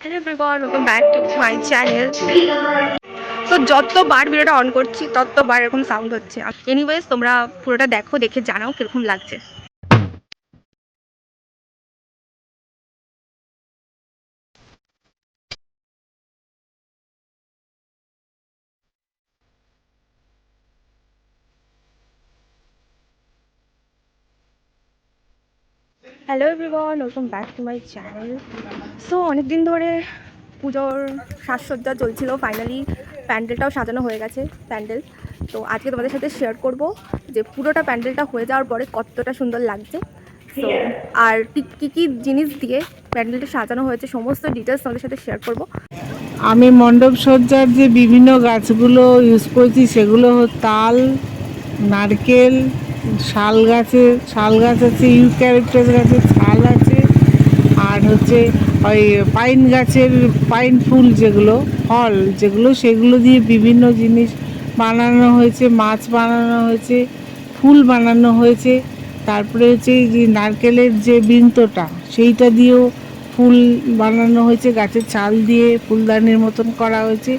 Hello everyone, welcome back to my channel. তো যতবার ভিডিওটা অন করছি ততবার এরকম সাউন্ড হচ্ছে। এনিওয়েজ তোমরা পুরোটা দেখো, দেখে জানাও কিরকম লাগছে। Hello everyone, welcome back to my channel. So অনেকদিন ধরে পুজোর সাজসজ্জা চলছিল, ফাইনালি প্যান্ডেলটাও সাজানো হয়ে গেছে। প্যান্ডেল তো আজকে তোমাদের সাথে শেয়ার করব যে পুরোটা প্যান্ডেলটা হয়ে যাওয়ার পরে কতটা সুন্দর লাগছে। তো আর কী কী জিনিস দিয়ে প্যান্ডেলটা সাজানো হয়েছে সমস্ত ডিটেলস তোমাদের সাথে শেয়ার করব। আমি মণ্ডপ সজ্জার যে বিভিন্ন গাছগুলো ইউজ করেছি সেগুলো তাল, নারকেল, শাল গাছ আছে, ইউক্যালিপটাস গাছের ছাল আছে, আর হচ্ছে ওই পাইন গাছের পাইন ফুল যেগুলো ফল যেগুলো সেগুলো দিয়ে বিভিন্ন জিনিস বানানো হয়েছে, মাছ বানানো হয়েছে, ফুল বানানো হয়েছে। তারপরে হচ্ছে যে নারকেলের যে বৃন্তটা সেইটা দিয়েও ফুল বানানো হয়েছে, গাছের ছাল দিয়ে ফুলদানির মতন করা হয়েছে,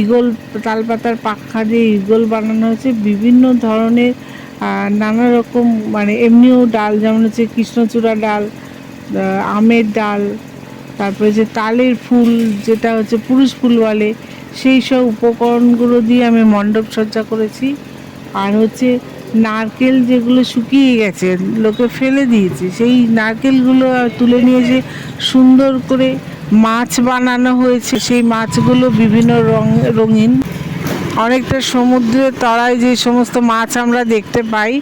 ঈগল তালপাতার পাখা দিয়ে ঈগল বানানো হয়েছে, বিভিন্ন ধরনের নানা রকম মানে এমনিও ডাল, যেমন হচ্ছে কৃষ্ণচূড়া ডাল, আমের ডাল, তারপরে যে তালের ফুল যেটা হচ্ছে পুরুষ ফুল বলে, সেই সব উপকরণগুলো দিয়ে আমি মণ্ডপ সজ্জা করেছি। আর হচ্ছে নারকেল যেগুলো শুকিয়ে গেছে, লোকে ফেলে দিয়েছে, সেই নারকেলগুলো তুলে নিয়ে যে সুন্দর করে মাছ বানানো হয়েছে। সেই মাছগুলো বিভিন্ন রঙিন, অনেকটা সমুদ্রের তলায় যে সমস্ত মাছ আমরা দেখতে পাই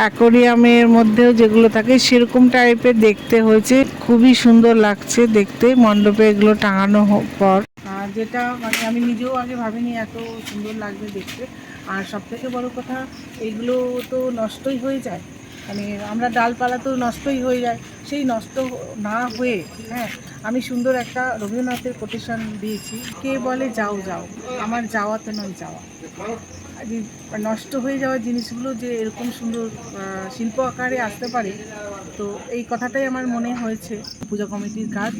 অ্যাকোরিয়ামের মধ্যেও যেগুলো থাকে সেরকম টাইপের দেখতে হয়েছে। খুবই সুন্দর লাগছে দেখতে মণ্ডপে এগুলো টাঙানো পর, যেটা মানে আমি নিজেও আগে ভাবিনি এত সুন্দর লাগবে দেখতে। আর সবথেকে বড় কথা, এগুলো তো নষ্টই হয়ে যায়, মানে আমরা ডালপালা তো নষ্টই হয়ে যায়, সেই নষ্ট না হয়ে আমি সুন্দর একটা রবীন্দ্রনাথের কোটেশন দিয়েছি, কে বলে যাও যাও আমার যাওয়াতে নয় যাওয়া। নষ্ট হয়ে যাওয়া জিনিসগুলো যে এরকম সুন্দর শিল্প আকারে আসতে পারে, তো এই কথাটাই আমার মনে হয়েছে। পূজা কমিটির কাজ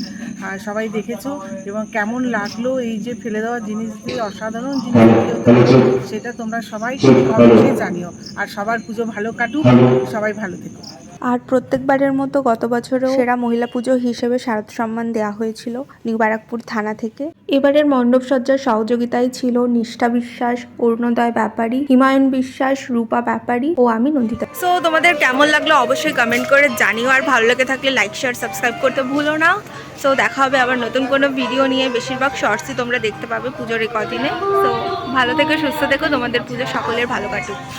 সবাই দেখেছো, এবং কেমন লাগলো এই যে ফেলে দেওয়া জিনিস দিয়ে অসাধারণ জিনিস সেটা তোমরা সবাই কমেন্টে জানিও। আর সবার পুজো ভালো কাটুক, সবাই ভালো থেকো। আর প্রত্যেকবারের মতো গত বছরও সেরা মহিলা পুজো হিসেবে শারদ সম্মান দেওয়া হয়েছিল নিউ ব্যারাকপুর থানা থেকে। এবারের মণ্ডপ সজ্জার সহযোগিতায় ছিল নিষ্ঠা বিশ্বাস, অরুণোদয় ব্যাপারী, হিমায়ন বিশ্বাস, রূপা ব্যাপারী ও আমি নন্দিতা। সো তোমাদের কেমন লাগলো অবশ্যই কমেন্ট করে জানিও, আর ভালো লেগে থাকলে লাইক শেয়ার সাবস্ক্রাইব করতে ভুলো না। সো দেখা হবে আবার নতুন কোনো ভিডিও নিয়ে। বেশিরভাগ শর্টসই তোমরা দেখতে পাবে পুজোর এই কদিনে। সো ভালো থেকো, সুস্থ থেকো, তোমাদের পুজো সকলের ভালো কাটুক।